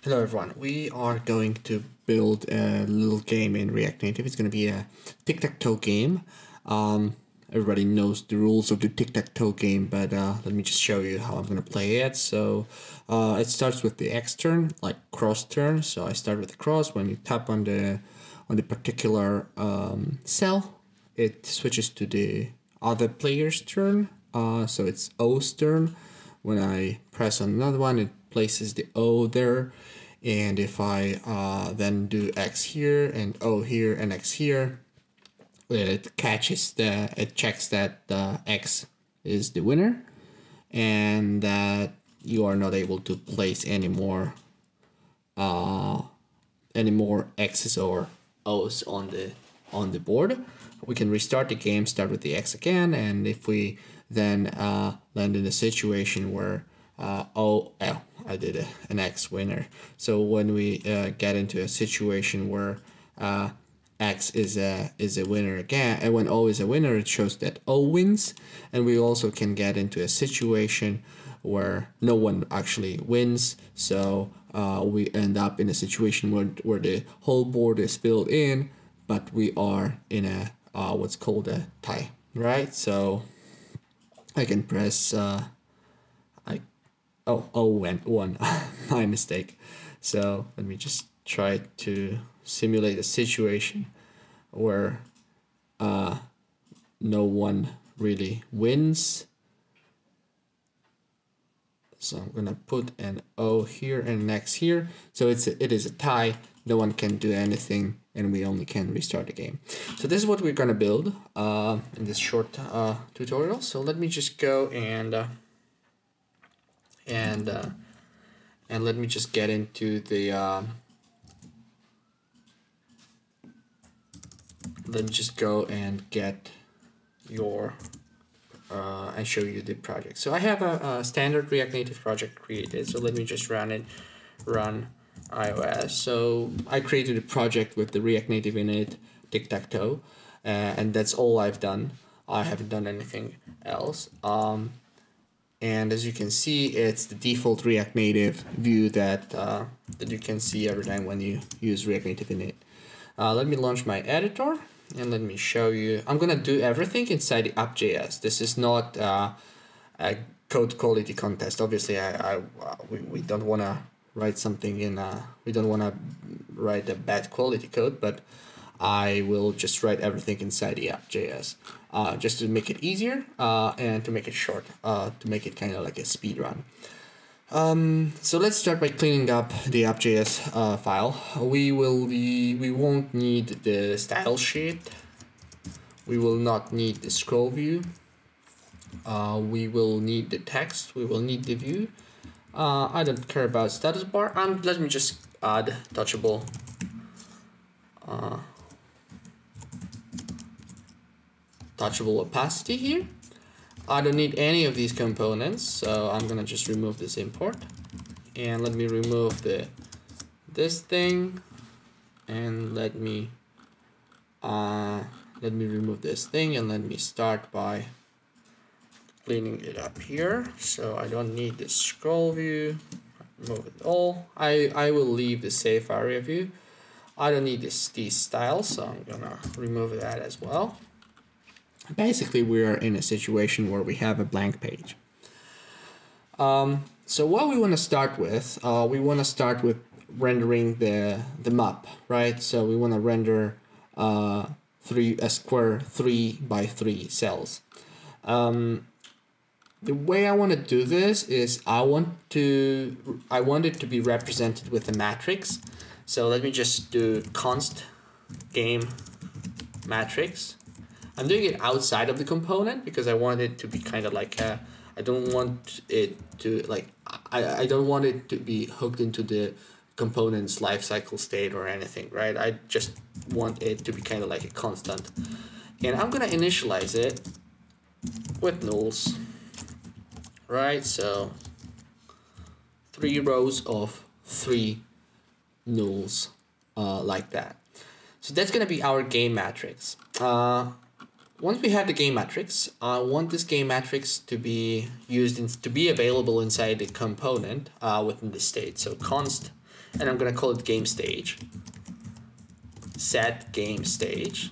Hello everyone, we are going to build a little game in React Native. It's going to be a tic-tac-toe game. Everybody knows the rules of the tic-tac-toe game, but let me just show you how I'm going to play it. So it starts with the X turn, like cross turn. So I start with the cross. When you tap on the particular cell, it switches to the other player's turn. So it's O's turn. When I press on another one, it places the O there. And if I then do X here and O here and X here, it checks that X is the winner and that you are not able to place any more X's or O's on the board. We can restart the game, start with the X again, and if we then land in a situation where I did an X winner. So when we get into a situation where X is a winner again, and when O is a winner, it shows that O wins. And we also can get into a situation where no one actually wins. So we end up in a situation where the whole board is filled in, but we are in a what's called a tie, right? So I can press O went one. My mistake. So let me just try to simulate a situation where no one really wins. So I'm gonna put an O here and an X here. So it is a tie. No one can do anything, and we only can restart the game. So this is what we're gonna build in this short tutorial. So let me just go and let me just get into the let me just go and get your and show you the project. So I have a standard React Native project created. So let me just run iOS. So I created a project with the React Native in it, tic-tac-toe, and that's all I've done. I haven't done anything else. And as you can see, it's the default React Native view that you can see every time when you use React Native init. Let me launch my editor and let me show you. I'm gonna do everything inside the app.js. This is not a code quality contest. Obviously, we don't wanna write something in. We don't wanna write a bad quality code, but I will just write everything inside the app.js. Just to make it easier and to make it short, to make it kind of like a speed run. So let's start by cleaning up the app.js file. We won't need the style sheet. We will not need the scroll view. We will need the text. We will need the view. I don't care about status bar. Let me just add touchable. Touchable opacity here. I don't need any of these components, so I'm gonna just remove this import, and let me remove this thing, and let me remove this thing, and let me start by cleaning it up here. So I don't need this scroll view. Remove it all. I will leave the safe area view. I don't need these styles, so I'm gonna remove that as well. Basically, we are in a situation where we have a blank page. So what we want to start with, rendering the map, right? So we want to render a square 3 by 3 cells. The way I want to do this is I want it to be represented with a matrix. So let me just do const game matrix. I'm doing it outside of the component because I want it to be kind of like I don't want it to I don't want it to be hooked into the component's lifecycle state or anything, right? I just want it to be kind of like a constant. And I'm gonna initialize it with nulls, right? So 3 rows of 3 nulls like that. So that's gonna be our game matrix. Once we have the game matrix, I want this game matrix to be used to be available inside the component within the state. So const and I'm gonna call it game stage. Set game stage,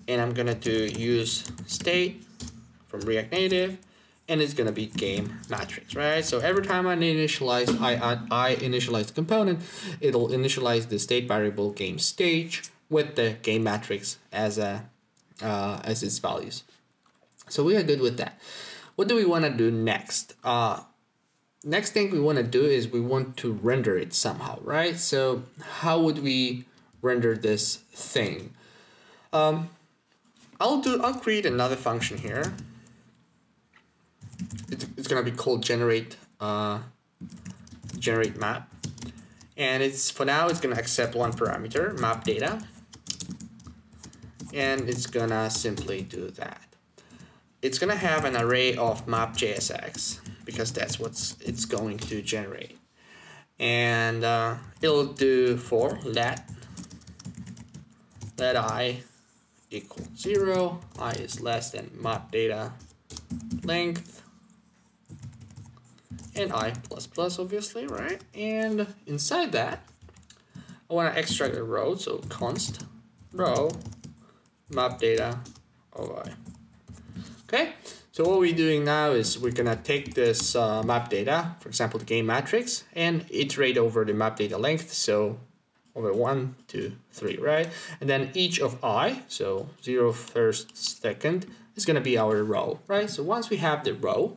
and I'm gonna do use state from React Native, and it's gonna be game matrix, right? So every time I initialize, I initialize the component, it'll initialize the state variable game stage with the game matrix as its values. So we are good with that. What do we want to do next? Next thing we want to do is we want to render it somehow, right? So how would we render this thing? I'll create another function here. It's gonna be called generate map, and for now it's gonna accept one parameter, map data, and it's gonna simply do that. It's gonna have an array of map.jsx because that's what it's going to generate, and it'll do for let I equal 0, I is less than map data length, and I plus obviously, right? And inside that, I want to extract a row, so const row map data of I. Okay, so what we're doing now is we're gonna take this map data, for example, the game matrix, and iterate over the map data length, so over 1, 2, 3, right? And then each of I, so 0, first, second, is gonna be our row, right? So once we have the row,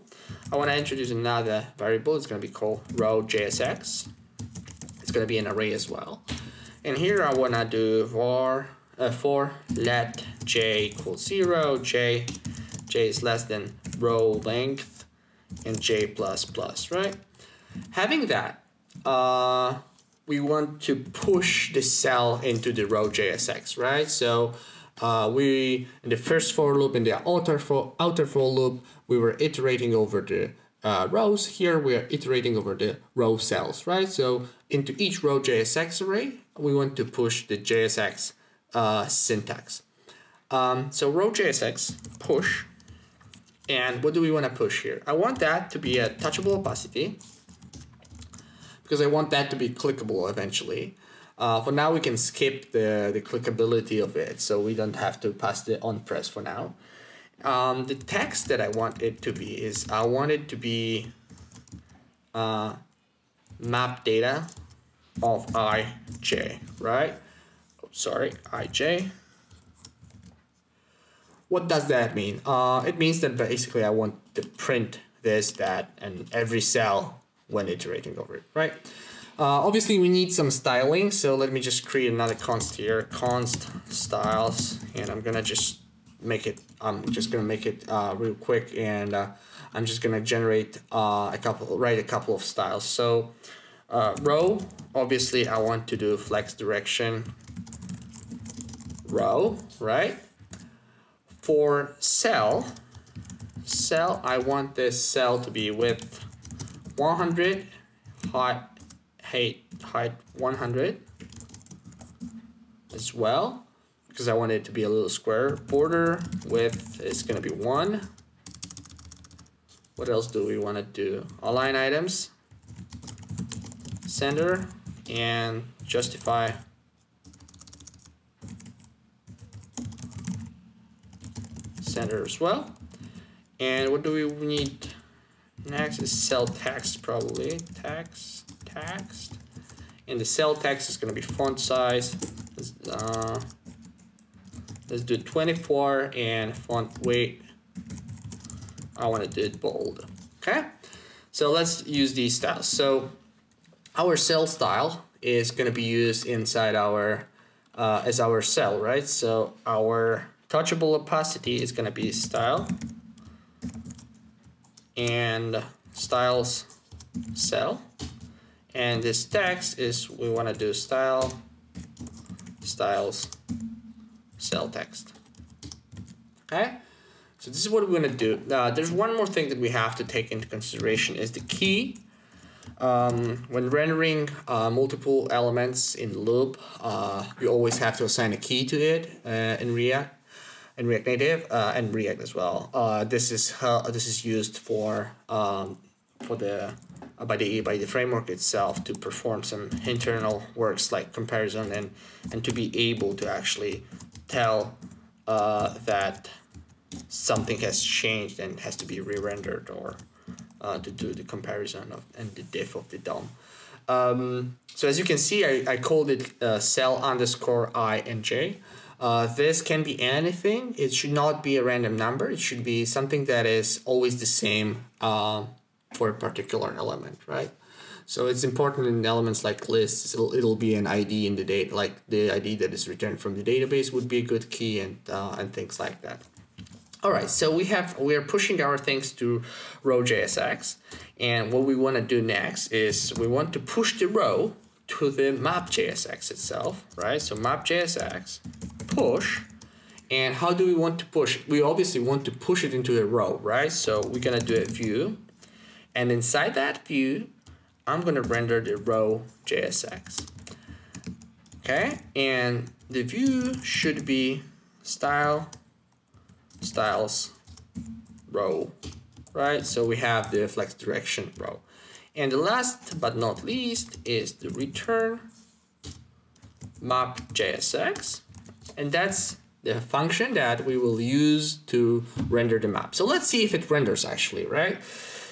I want to introduce another variable. It's going to be called row.jsx. It's going to be an array as well. And here I want to do for let j equals 0, j is less than row length, and j plus, right? Having that, we want to push the cell into the row.jsx, right? So we, in the first for loop, in the outer for loop, we were iterating over the rows. Here we are iterating over the row cells, right? So into each row.jsx array, we want to push the JSX syntax. So row.jsx push, and what do we want to push here? I want that to be a touchable opacity, because I want that to be clickable eventually. For now, we can skip the clickability of it, so we don't have to pass the on press for now. The text that I want it to be is I want it to be map data of ij, right? Oh, sorry, ij. What does that mean? It means that basically I want to print this, that, and every cell when iterating over it, right? Obviously we need some styling, so let me just create another const here, const styles, and I'm gonna just make it, real quick, and I'm just gonna generate write a couple of styles. So row, obviously I want to do flex direction row, right? For cell, I want this cell to be width 100, height 100 as well, because I want it to be a little square. Border width is going to be 1. What else do we want to do? Align items, center, and justify center as well. And what do we need next is cell text, probably text, and the cell text is going to be font size. Let's do 24, and font weight, I want to do it bold. Okay, so let's use these styles. So our cell style is going to be used inside our as our cell, right? So our touchable opacity is going to be style and styles cell, and this text is we want to do styles cell text. Okay, so this is what we're going to do. There's one more thing that we have to take into consideration is the key. When rendering multiple elements in the loop, you always have to assign a key to it in React Native and React as well. This is used for the by the framework itself to perform some internal works like comparison and to be able to actually tell that something has changed and has to be re-rendered, or to do the comparison of and the diff of the DOM. So as you can see, I called it cell underscore I and j. This can be anything. It should not be a random number. It should be something that is always the same for a particular element, right? So it's important in elements like lists. It'll be an ID in the data, like the ID that is returned from the database would be a good key, and things like that. All right, so we are pushing our things to row JSX, and what we want to do next is we want to push the row to the map JSX itself, right? So map JSX push, and how do we want to push? We obviously want to push it into a row, right? So we're gonna do a view, and inside that view, I'm gonna render the row JSX. Okay, and the view should be styles row, right? So we have the flex direction row. And the last but not least is the return map JSX. And that's the function that we will use to render the map. So let's see if it renders actually, right?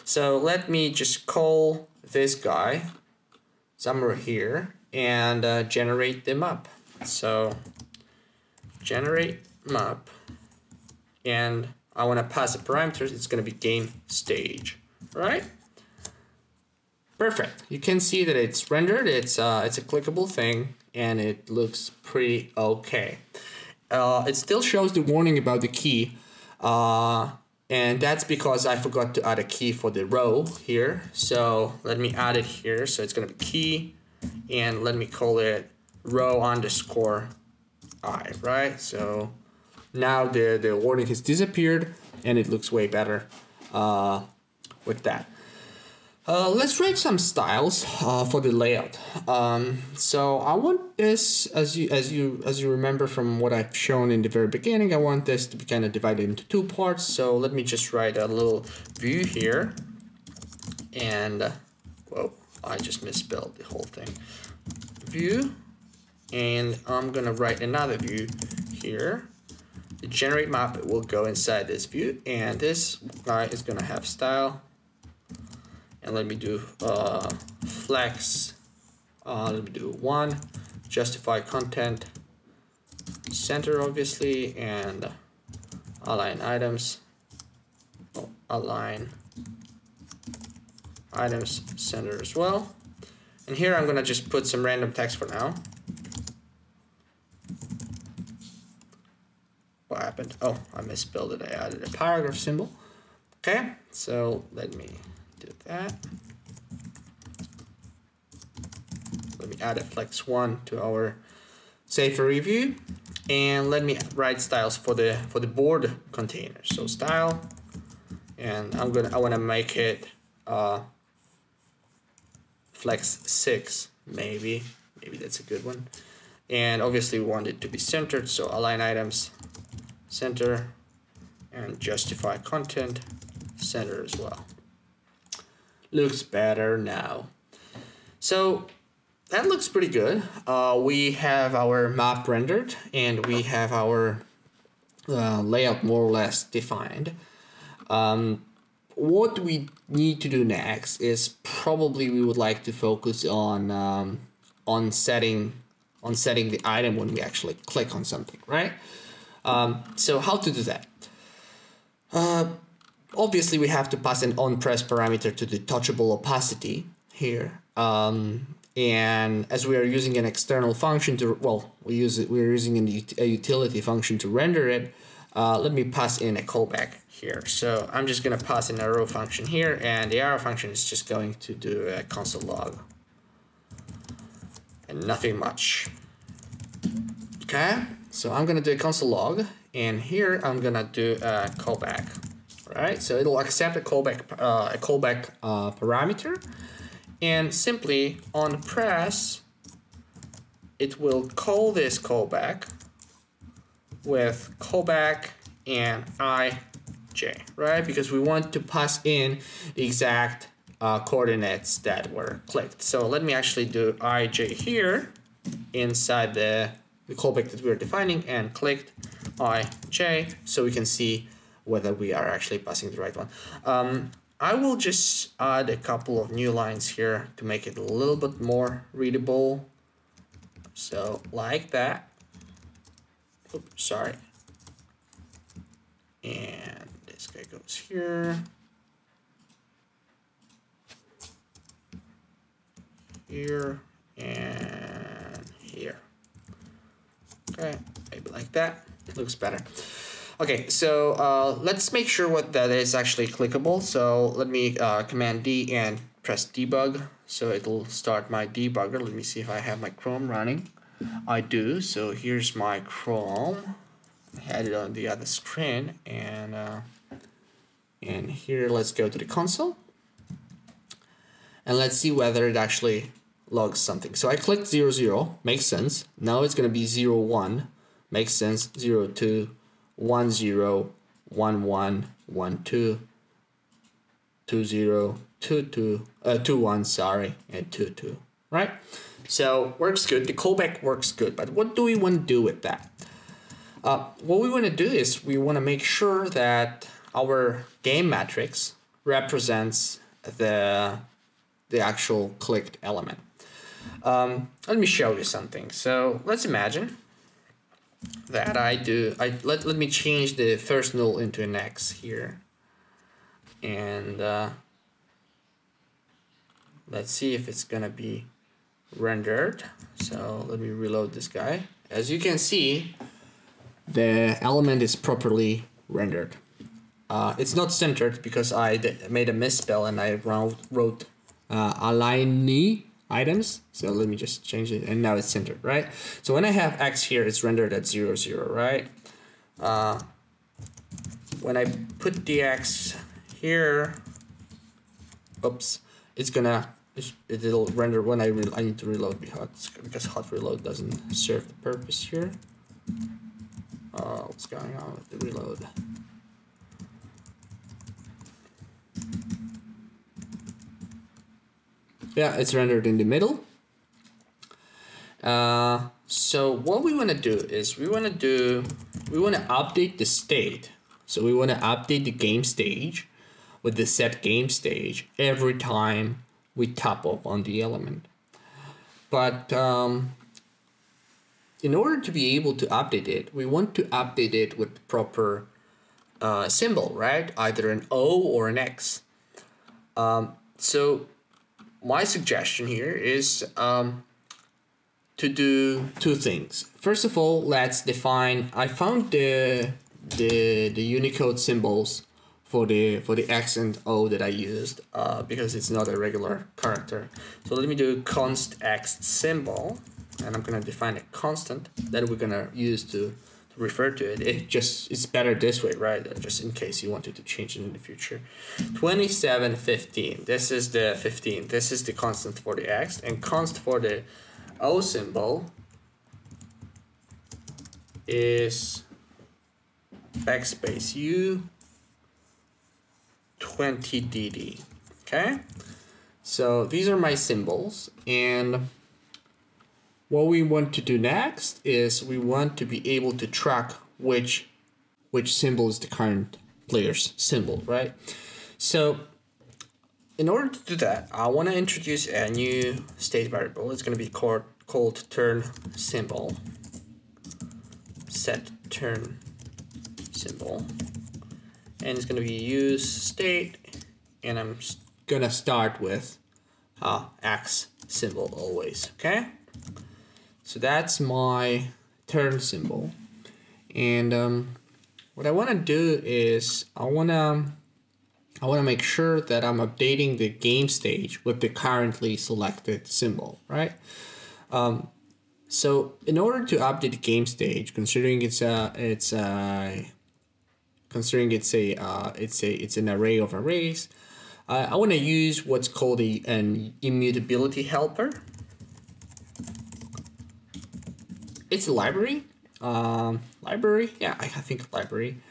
So let me just call this guy somewhere here and generate the map. So generate map, and I want to pass a parameter. It's going to be game stage, right? Perfect. You can see that it's rendered. It's a clickable thing, and it looks pretty okay. It still shows the warning about the key, and that's because I forgot to add a key for the row here. So let me add it here. So it's going to be key, and let me call it row underscore I, right? So now the warning has disappeared, and it looks way better with that. Let's write some styles for the layout. So I want this, as you remember from what I've shown in the very beginning, I want this to be kind of divided into two parts. So let me just write a little view here, and whoa, I just misspelled the whole thing. View, and I'm gonna write another view here. The generate map will go inside this view, and this guy is gonna have style. And let me do flex, let me do 1, justify content, center obviously, and align items, align items center as well. And here I'm gonna just put some random text for now. What happened? Oh, I misspelled it. I added a paragraph symbol. Okay, so let me do that. Let me add a flex 1 to our safer review, and let me write styles for the board container. So style, and I want to make it flex 6 maybe that's a good one. And obviously we want it to be centered, so align items center, and justify content center as well. Looks better now. So that looks pretty good. We have our map rendered, and we have our layout more or less defined. What we need to do next is probably we would like to focus on setting the item when we actually click on something, right? So how to do that? Obviously, we have to pass an onPress parameter to the touchable opacity here. And as we are using an external function to, well, we're using a utility function to render it, let me pass in a callback here. So I'm just going to pass in a arrow function here, and the arrow function is just going to do a console log. And nothing much. Okay, so I'm going to do a console log, and here I'm going to do a callback. Right, so it'll accept a callback parameter, and simply on press, it will call this callback with callback and ij, right? Because we want to pass in the exact coordinates that were clicked. So let me actually do ij here inside the callback that we're defining and clicked ij so we can see whether we are actually passing the right one. I will just add a couple of new lines here to make it a little bit more readable. So like that. Oops, sorry. And this guy goes here. Here and here. Okay, maybe like that. It looks better. Okay, so let's make sure what that is actually clickable. So let me Command D and press debug. So it'll start my debugger. Let me see if I have my Chrome running. I do. So here's my Chrome. I had it on the other screen, and here let's go to the console, and let's see whether it actually logs something. So I clicked 0, 0, makes sense. Now it's going to be 0, 1, makes sense. 0, 2, 1, 0, 1, 1, 1, 2, 2, 0, 2, 2, 2, 1, sorry, and 2, 2, right? So works good. The callback works good, but what do we want to do with that? What we want to do is we want to make sure that our game matrix represents the actual clicked element. Let me show you something. So let's imagine that let me change the first null into an X here, and let's see if it's gonna be rendered. So let me reload this guy. As you can see, the element is properly rendered. It's not centered because I made a misspell and I wrote align items. So let me just change it, and now it's centered, right? So when I have X here, it's rendered at 0, 0, right? When I put the X here, oops, it'll render when I need to reload because hot reload doesn't serve the purpose here. What's going on with the reload? Yeah, it's rendered in the middle. So what we want to do is we want to update the state. So we want to update the game stage with the set game stage every time we tap up on the element. But in order to be able to update it, we want to update it with the proper symbol, right? Either an O or an X. So my suggestion here is to do two things. First of all, let's define. I found the Unicode symbols for the X and O that I used because it's not a regular character. So let me do const X symbol, and I'm gonna define a constant that we're gonna use to refer to it. It's better this way, right? Just in case you wanted to change it in the future. 2715. This is the 15. This is the constant for the X, and const for the O symbol is backspace U 20dd. Okay, so these are my symbols, and what we want to do next is we want to be able to track which symbol is the current player's symbol, right? So in order to do that, I want to introduce a new state variable. It's going to be called turn symbol. Set turn symbol, and it's going to be use state, and I'm going to start with X symbol always. Okay, so that's my turn symbol, and what I want to do is I want to make sure that I'm updating the game stage with the currently selected symbol, right? So in order to update the game stage, considering it's an array of arrays, I want to use what's called an immutability helper. It's a library. Yeah, I think library.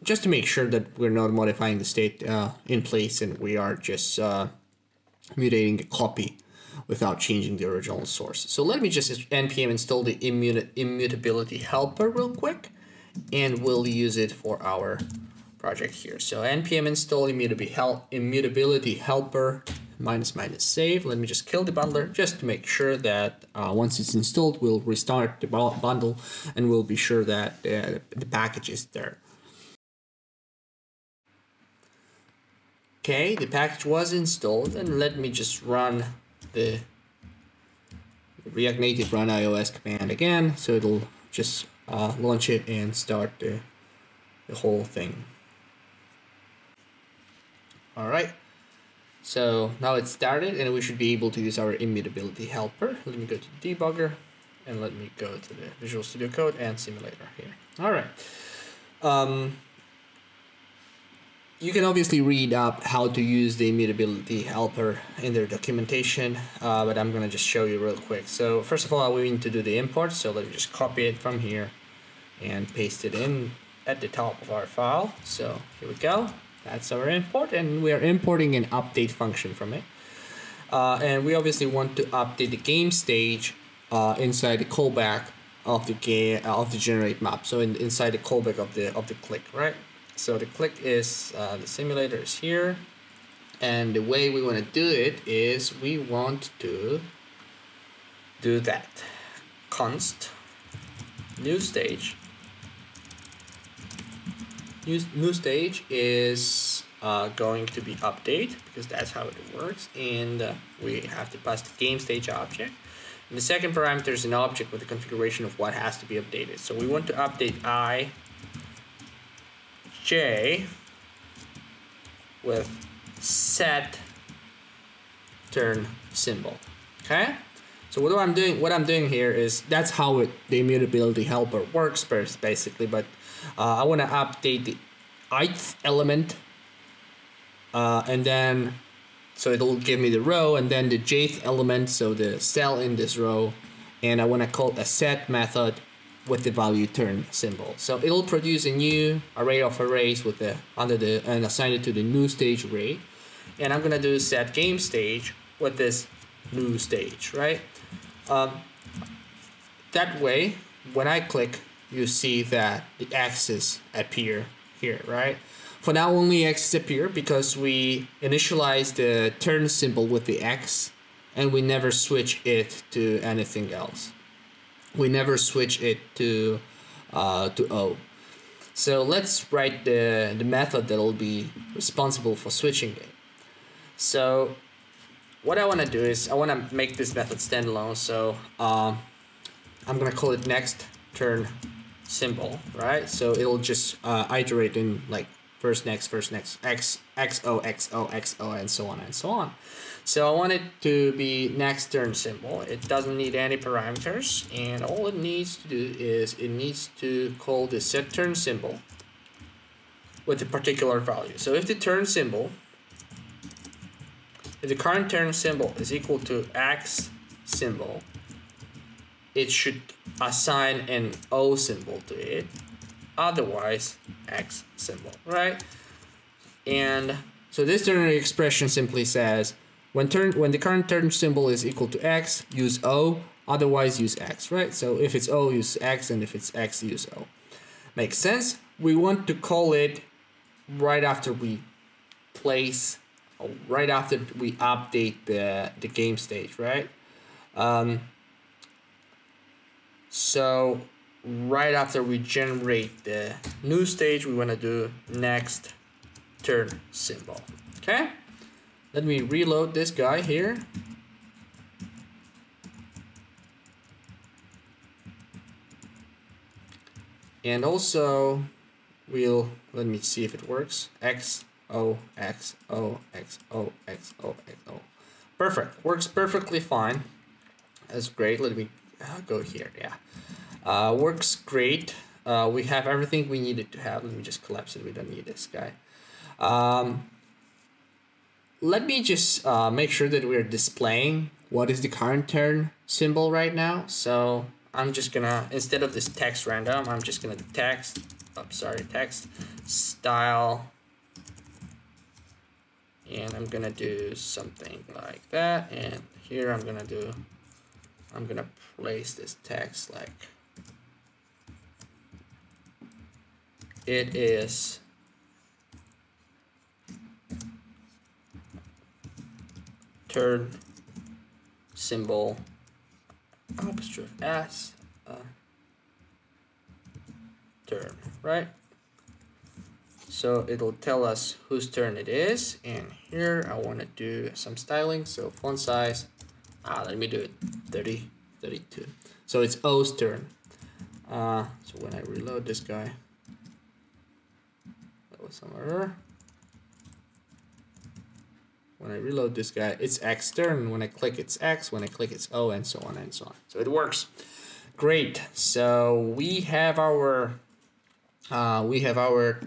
just to make sure that we're not modifying the state in place and we are just mutating a copy without changing the original source. So let me just npm install the immutability helper real quick, and we'll use it for our project here. So npm install immutability helper -- save. Let me just kill the bundler just to make sure that once it's installed, we'll restart the bundle and we'll be sure that the package is there. Okay, the package was installed, and let me just run the React Native run iOS command again, so it'll just launch it and start the whole thing. Alright, so now it's started and we should be able to use our immutability helper. Let me go to the debugger and let me go to the Visual Studio Code and simulator here. Alright. You can obviously read up how to use the immutability helper in their documentation, but I'm going to just show you real quick. So first of all, we need to do the import. So let me just copy it from here and paste it in at the top of our file. So here we go. That's our import, and we are importing an update function from it. And we obviously want to update the game stage inside the callback of the generate map. So inside the callback of the click, right? So the click is the simulator is here, and the way we want to do it is we want to do that const new stage. New stage is going to be update, because that's how it works, and we have to pass the game stage object. And the second parameter is an object with the configuration of what has to be updated. So we want to update ij with set turn symbol. Okay, so what I'm doing here is that's how the immutability helper works basically, but I want to update the ith element, and then so it'll give me the row, and then the jth element, so the cell in this row, and I want to call a set method with the value turn symbol. So it'll produce a new array of arrays with and assign it to the new stage array. And I'm gonna do set game stage with this new stage, right? That way, when I click, you see that the X's appear here, right? For now, only X's appear because we initialize the turn symbol with the X, and we never switch it to anything else. We never switch it to O. So let's write the method that will be responsible for switching it. So what I want to do is I want to make this method standalone. So I'm going to call it next turn symbol, right? So it'll just iterate in like first next, X, XO, XO, XO, and so on and so on. So I want it to be next turn symbol. It doesn't need any parameters, and all it needs to do is it needs to call the set turn symbol with a particular value. So if the current turn symbol is equal to X symbol, it should assign an O symbol to it, otherwise X symbol, right? And so this ternary expression simply says when the current turn symbol is equal to X, use O, otherwise use X, right? So if it's O, use X, and if it's X, use O. Makes sense? We want to call it right after we update the game stage, right? So right after we generate the new stage, we want to do next turn symbol. Okay, let me reload this guy here. And also let me see if it works. X O X O X O X O X O. Perfect, works perfectly fine. That's great. Let me go here. Yeah, works great. We have everything we needed to have. Let me just collapse it. We don't need this guy. Let me just make sure that we're displaying what is the current turn symbol right now. So I'm just gonna, instead of this text random, I'm just gonna do text text style, and I'm gonna do something like that, and here I'm gonna place this text like it is turn symbol apostrophe s turn, right? So it'll tell us whose turn it is, and here I want to do some styling, so font size, let me do it 30, 32. So it's O's turn. So when I reload this guy, that was some error. When I reload this guy, it's X turn. When I click, it's X. When I click, it's O, and so on and so on. So it works. Great. So we have our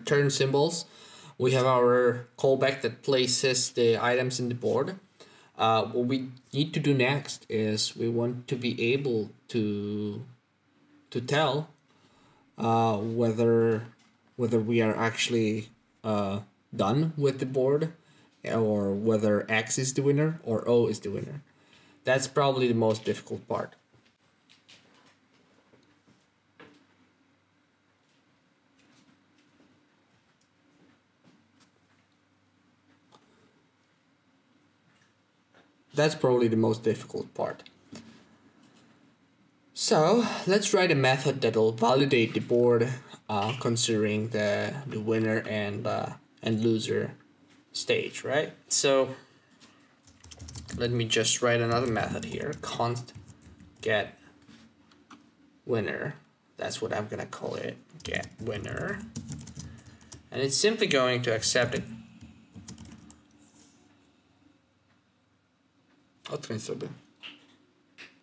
turn symbols. We have our callback that places the items in the board. What we need to do next is we want to be able to tell whether we are actually done with the board, or whether X is the winner or O is the winner. That's probably the most difficult part. That's probably the most difficult part. So let's write a method that will validate the board, considering the winner and loser stage, right? So let me just write another method here, const get winner. That's what I'm gonna call it, get winner, and it's simply going to accept it. Odkryj sobie.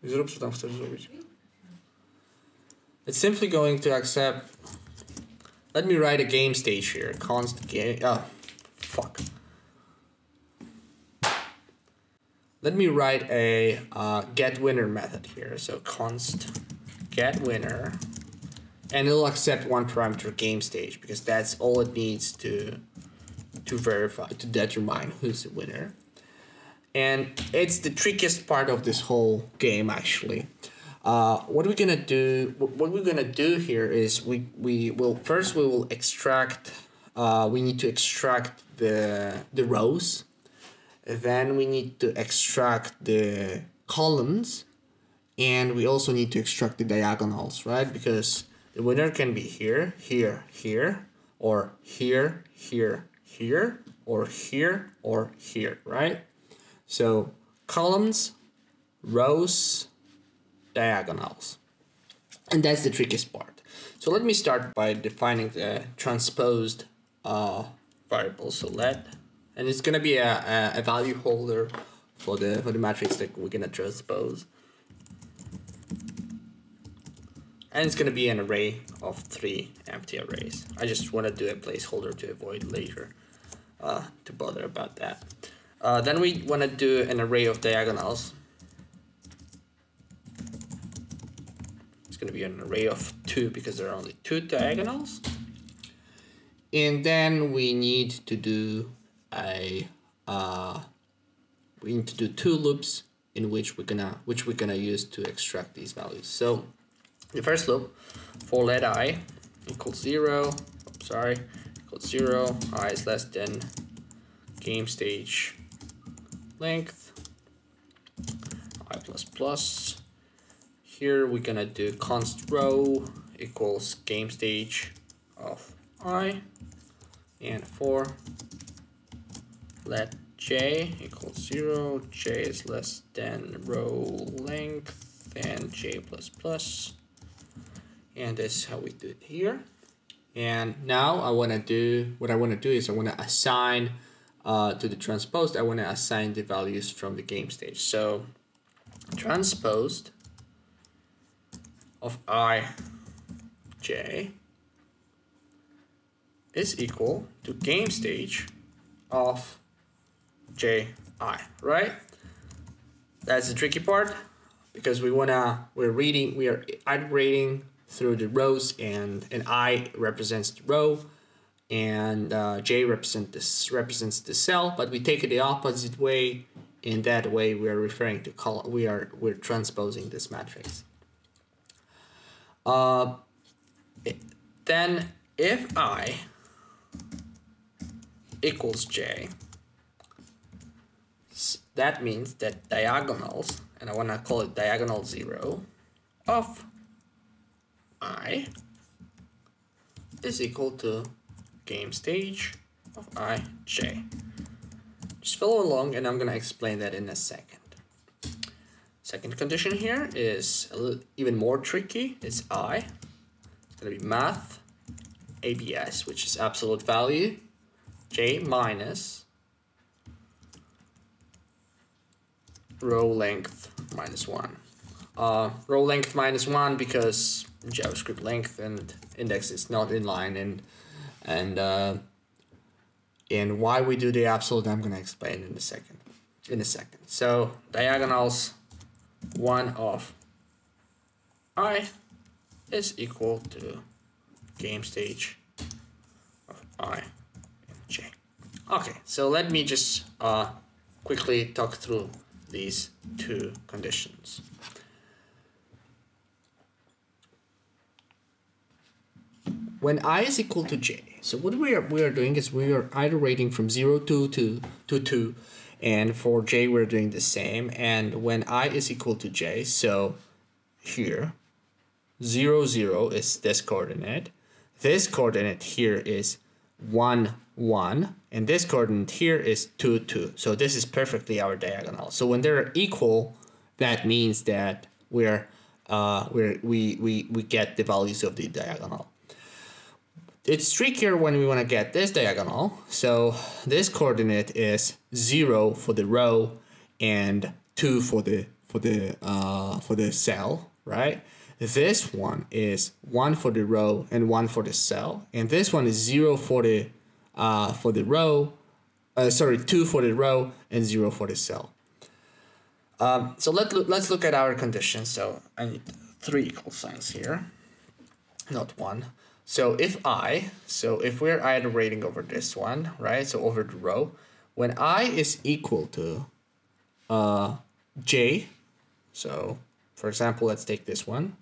I zrób, co tam chcesz zrobić. It's simply going to accept. Let me write a game stage here. Const game. Oh, fuck. Let me write a GetWinner method here. So const GetWinner, and it'll accept one parameter game stage because that's all it needs to verify, to determine who's the winner. And it's the trickiest part of this whole game, actually. What we're gonna do here is we will extract. We need to extract the rows. Then we need to extract the columns, and we also need to extract the diagonals, right? Because the winner can be here, here, here, or here, here, here, or here, or here, right? So columns, rows, diagonals. And that's the trickiest part. So let me start by defining the transposed variable. So and it's gonna be a value holder for the matrix that we're gonna transpose. And it's gonna be an array of 3 empty arrays. I just wanna do a placeholder to avoid later to bother about that. Then we want to do an array of diagonals. It's going to be an array of 2 because there are only 2 diagonals. And then we need to do two loops in which we're gonna use to extract these values. So the first loop, for let I equals 0. Equals 0. I is less than game stage length I plus plus. Here we're gonna do const row equals game stage of I, and for let j equals 0, j is less than row length and j plus plus, and that's how we do it here. And now what I want to do is I want to assign to the transposed, I want to assign the values from the game stage. So transposed of ij is equal to game stage of ji, right? That's the tricky part because we are iterating through the rows, and I represents the row, and J represents the cell, but we take it the opposite way. In that way, we are referring to column. We're transposing this matrix. Then if I equals J, that means that diagonals, and I want to call it diagonal 0 of I is equal to game stage of ij. Just follow along, and I'm going to explain that in a second. Second condition here is even more tricky. It's I. It's going to be math ABS, which is absolute value, J minus row length minus 1. Row length minus 1 because JavaScript length and index is not inline, and why we do the absolute I'm going to explain in a second. So diagonals 1 of I is equal to game stage of I and J. Okay, so let me just quickly talk through these two conditions. When I is equal to J, so what we are doing is we are iterating from 0 to 2, and for J we're doing the same. And when I is equal to J, so here 0 0 is this coordinate, this coordinate here is 1 1, and this coordinate here is 2 2. So this is perfectly our diagonal. So when they're equal, that means that we get the values of the diagonal. It's trickier when we want to get this diagonal. So this coordinate is 0 for the row and 2 for the cell, right? This one is 1 for the row and 1 for the cell, and this one is 0 for the row. 2 for the row and 0 for the cell. So let's look at our conditions. So I need 3 equal signs here, not 1. So if we're iterating over this one, right? So over the row, when I is equal to J, so for example, let's take this one,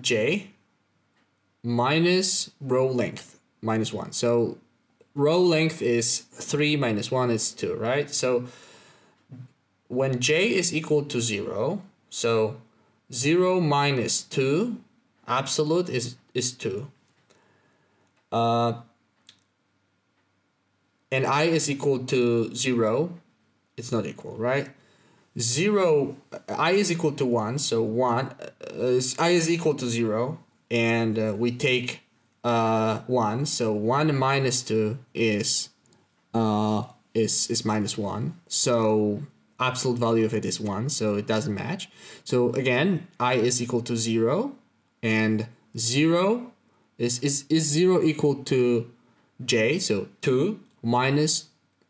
J minus row length minus 1. So row length is 3 minus 1 is 2, right? So when J is equal to 0, so 0 minus 2 absolute is 2. And I is equal to 0, it's not equal, right? 0, I is equal to 1, so 1, I is equal to 0, and we take 1, so 1 minus 2 is minus 1, so absolute value of it is 1, so it doesn't match. So again, I is equal to 0, and 0 is 0 equal to J, so 2 minus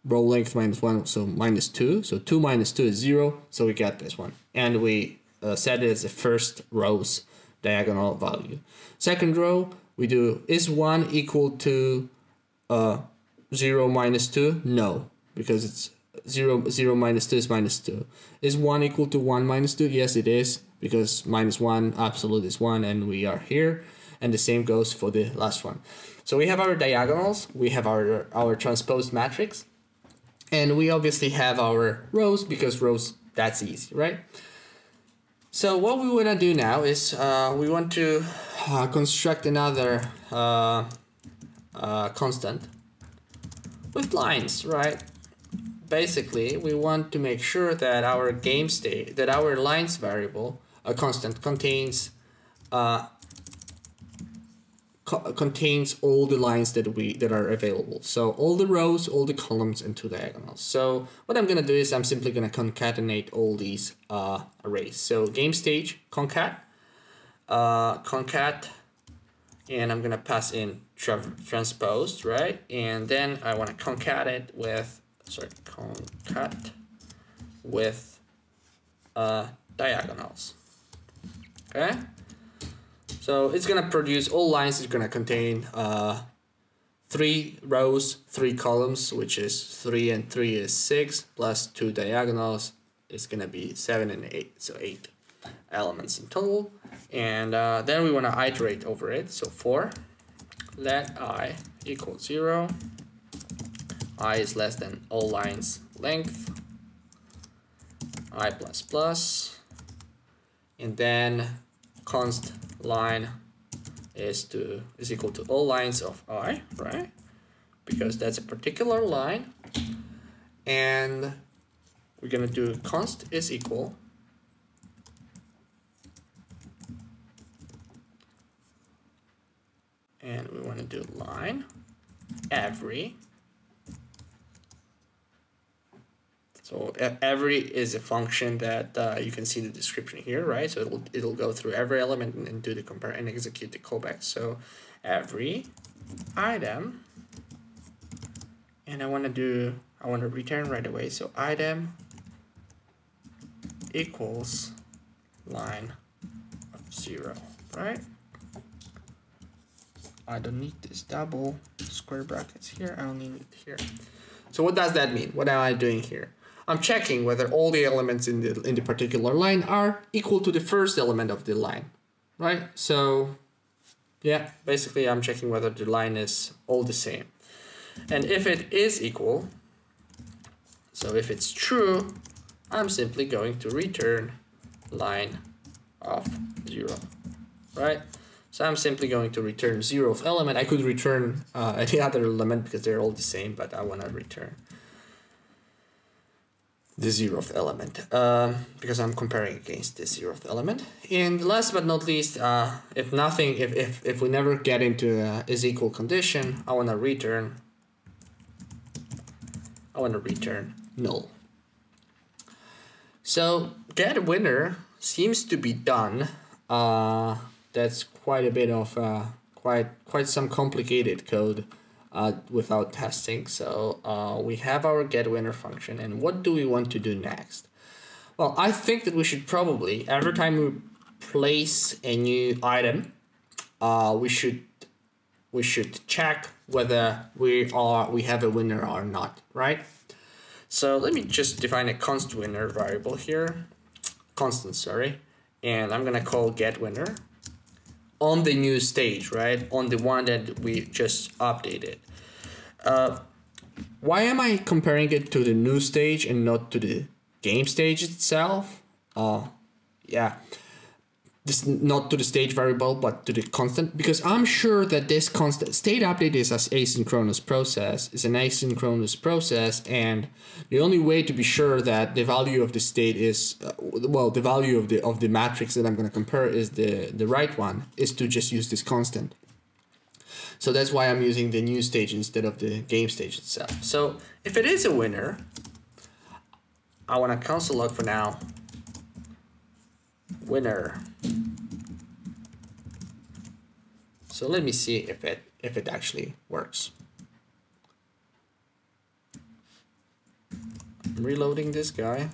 row length minus 1, so minus 2. So 2 minus 2 is 0, so we get this one. And we set it as the first row's diagonal value. Second row, we do, is 1 equal to 0 minus 2? No, because it's 0 minus 2 is minus 2. Is 1 equal to 1 minus 2? Yes, it is, because minus 1 absolute is 1, and we are here. And the same goes for the last one. So we have our diagonals, we have our transposed matrix, and we obviously have our rows, because rows, that's easy, right? So what we want to do now is we want to construct another constant with lines, right? Basically, we want to make sure that our game state, that our lines variable, a constant, contains all the lines that are available. So all the rows, all the columns, and 2 diagonals. So what I'm gonna do is I'm simply gonna concatenate all these arrays. So game stage concat, and I'm gonna pass in transposed, right? And then I want to concat it with diagonals. Okay. So it's gonna produce all lines. It's gonna contain 3 rows, 3 columns, which is 3 and 3 is 6, plus 2 diagonals is gonna be 7 and 8, so 8 elements in total. And then we want to iterate over it. So for let I equal 0, I is less than all lines length, I plus plus, and then const line is equal to all lines of I, right? Because that's a particular line. And we're gonna do const is equal and we want to do line every. So every is a function that you can see the description here, right? So it'll go through every element and do the compare and execute the callback. So every item, and I want to return right away. So item equals line of 0, right? I don't need this double square brackets here. I don't need it here. So what does that mean? What am I doing here? I'm checking whether all the elements in the particular line are equal to the first element of the line, right? So yeah, basically I'm checking whether the line is all the same. And if it is equal, so if it's true, I'm simply going to return line of 0, right? So I'm simply going to return 0th element. I could return any other element because they're all the same, but I want to return the 0th element because I'm comparing against the 0th element. And last but not least, if we never get into IsEqual condition, I want to return null. So GetWinner seems to be done. That's quite a bit of quite some complicated code without testing. So we have our GetWinner function, and what do we want to do next? Well, I think that we should probably, every time we place a new item, we should check whether we have a winner or not, right? So let me just define a constant winner variable here, and I'm gonna call GetWinner on the new stage, right? On the one that we just updated. Why am I comparing it to the new stage and not to the game stage itself? Yeah, this not to the stage variable, but to the constant, because I'm sure that this constant state update is an asynchronous process, and the only way to be sure that the value of the state is the value of the matrix that I'm going to compare is the right one is to just use this constant. So that's why I'm using the new stage instead of the game stage itself. So if it is a winner, I want to console log for now winner. So let me see if it actually works. I'm reloading this guy.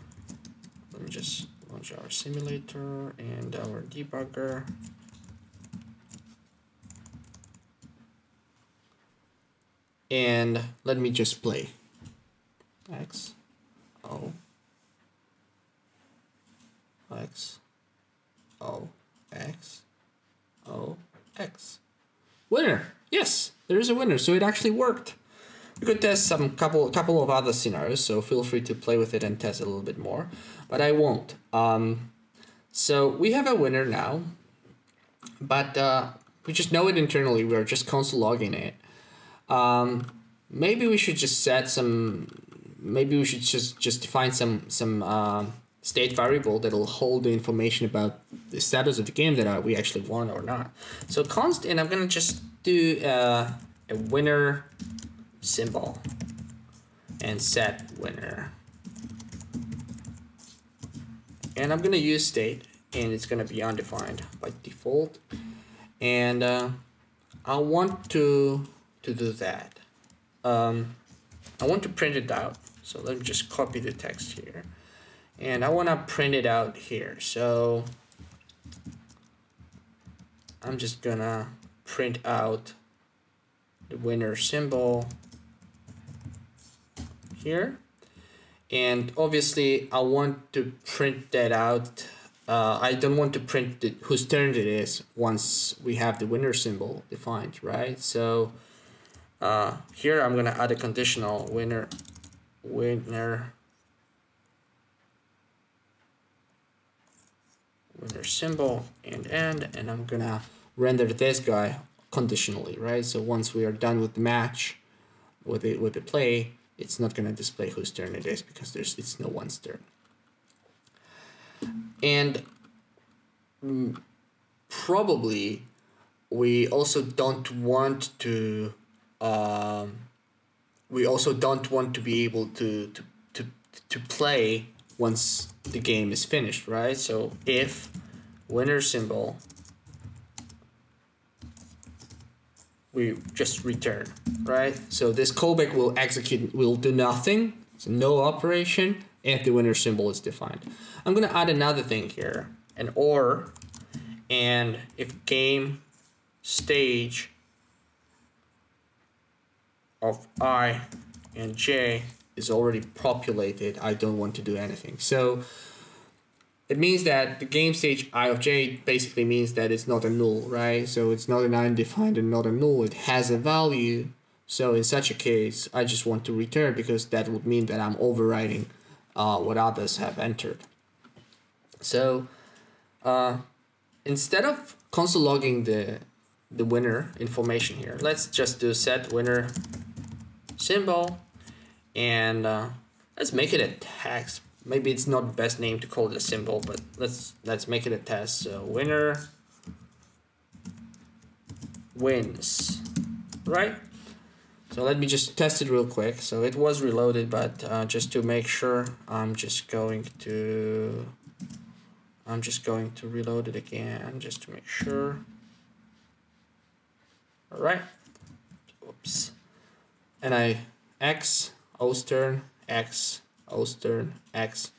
Let me just launch our simulator and our debugger. And let me just play X, O, X, O, X, O, X. Winner! Yes, there is a winner, so it actually worked. We could test some couple of other scenarios, so feel free to play with it and test a little bit more, but I won't. So we have a winner now, but we just know it internally. We're just console logging it. Maybe we should just set some. Maybe we should just define some state variable that'll hold the information about the status of the game that we actually won or not. So const, and I'm gonna just do a winner symbol and set winner, and I'm gonna use state, and it's gonna be undefined by default, and I want to do that. I want to print it out, so let me just copy the text here. And I want to print it out here. So I'm just gonna print out the winner symbol here. And obviously I want to print that out. I don't want to print whose turn it is once we have the winner symbol defined, right? So here I'm gonna add a conditional winner symbol and I'm gonna render this guy conditionally, right? So once we are done with the match, with the play, it's not gonna display whose turn it is because it's no one's turn. And probably we also don't want to be able to play once the game is finished, right? So if winner symbol, we just return, right? So this callback will execute, will do nothing, so no operation if the winner symbol is defined. I'm gonna add another thing here, an OR, and if game stage of I and J is already populated, I don't want to do anything. So it means that the game stage I of J basically means that it's not a null, right? So it's not an undefined and not a null. It has a value. So in such a case, I just want to return because that would mean that I'm overriding what others have entered. So instead of console logging the winner information here, let's just do set winner symbol, and let's make it a text. Maybe it's not the best name to call it a symbol, but let's make it a test. So winner wins, right? So let me just test it real quick. So it was reloaded, but just to make sure, I'm just going to reload it again just to make sure. All right. Oops. And I X O's turn, X O's turn, X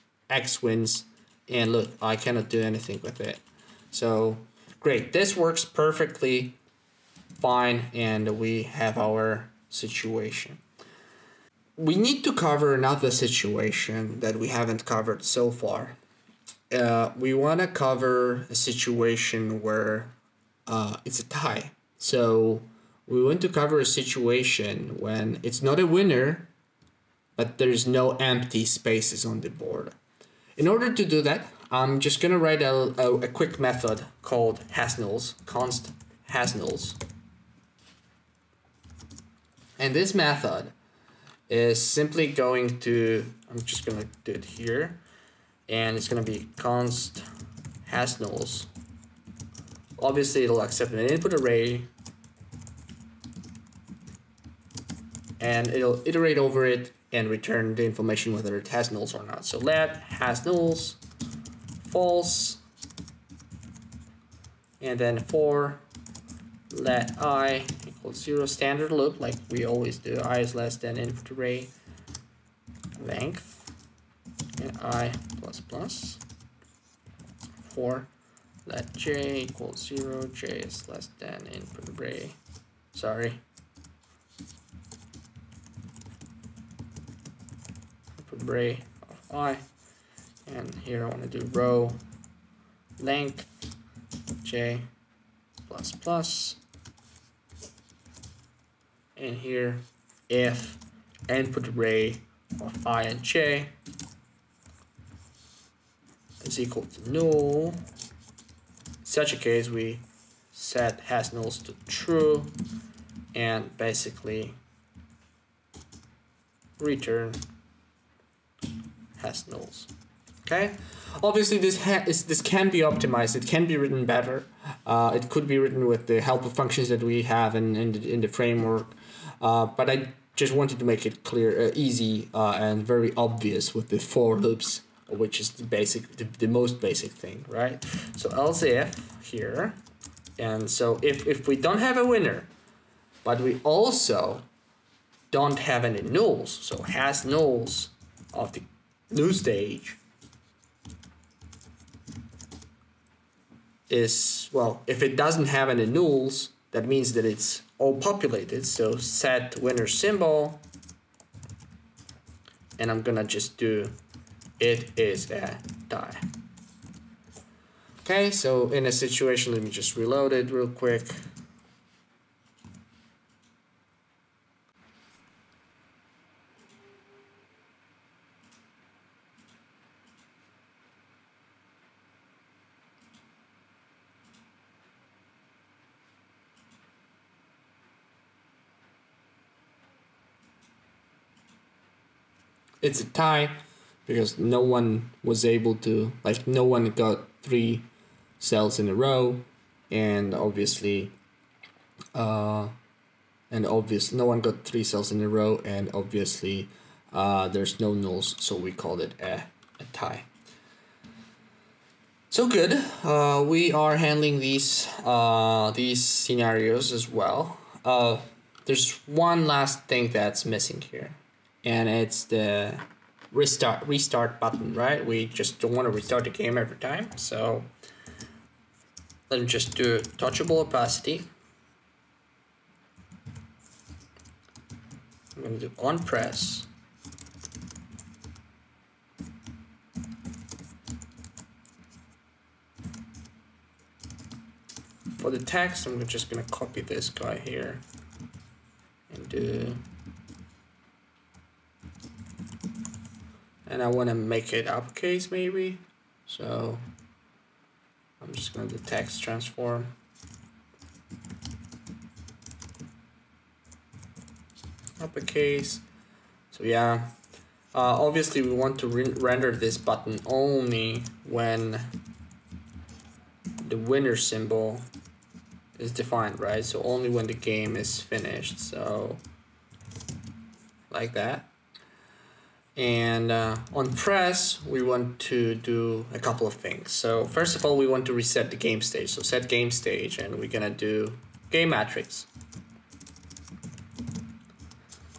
wins, and look, I cannot do anything with it. So great, this works perfectly fine, and we have our situation. We need to cover another situation that we haven't covered so far. We want to cover a situation where it's a tie. So we want to cover a situation when it's not a winner, but there's no empty spaces on the board. In order to do that, I'm just going to write a quick method called hasNulls, const hasNulls. And this method is simply going to, I'm just going to do it here, and it's going to be const hasNulls. Obviously, it'll accept an input array, and it'll iterate over it and return the information whether it has nulls or not. So let has nulls false, and then for let I equals 0, standard loop like we always do. I is less than input array length, and I plus plus. For let j equals 0, j is less than input array. Sorry. Input array of I, and here I want to do row length j plus plus, and here if input array of I and j is equal to null. In such a case, we set has nulls to true and basically return has nulls. Okay. Obviously, this can be optimized. It can be written better. It could be written with the help of functions that we have in the framework. But I just wanted to make it clear, easy, and very obvious with the for loops, which is the most basic thing, right? So else if here, and so if we don't have a winner, but we also don't have any nulls, so has nulls of the new stage, is, well, if it doesn't have any nulls, that means that it's all populated. So set winner symbol, and I'm gonna just do it is a tie. Okay, so in a situation, let me just reload it real quick. It's a tie because no one was able to, like, no one got 3 cells in a row, and obviously no one got 3 cells in a row, and obviously there's no nulls, so we called it a tie. So good. We are handling these scenarios as well. There's one last thing that's missing here, and it's the restart button, right? We just don't want to restart the game every time, so let me just do touchable opacity. I'm going to do on press. For the text, I'm just going to copy this guy here and do, and I want to make it uppercase maybe, so I'm just going to do text transform. Uppercase. So yeah, obviously we want to render this button only when the winner symbol is defined, right? So only when the game is finished, so like that. And on press, we want to do a couple of things. So first of all, we want to reset the game stage. So set game stage, and we're gonna do game matrix.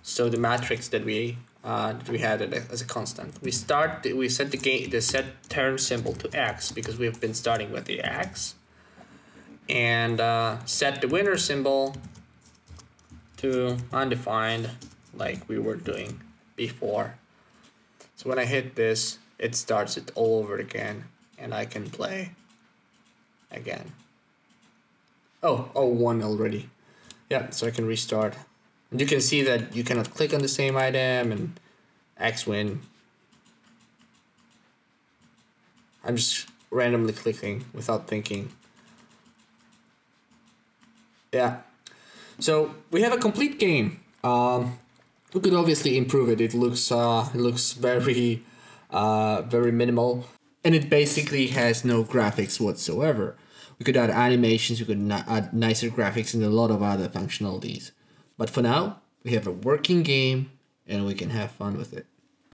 So the matrix that we had as a constant. We set the set turn symbol to X because we've been starting with the X, and set the winner symbol to undefined like we were doing before. So when I hit this, it starts it all over again, and I can play again. Oh, 1 already. Yeah, so I can restart. And you can see that you cannot click on the same item and X win. I'm just randomly clicking without thinking. Yeah. So we have a complete game. We could obviously improve it. It looks very very minimal, and it basically has no graphics whatsoever. We could add animations, we could add nicer graphics, and a lot of other functionalities. But for now, we have a working game, and we can have fun with it.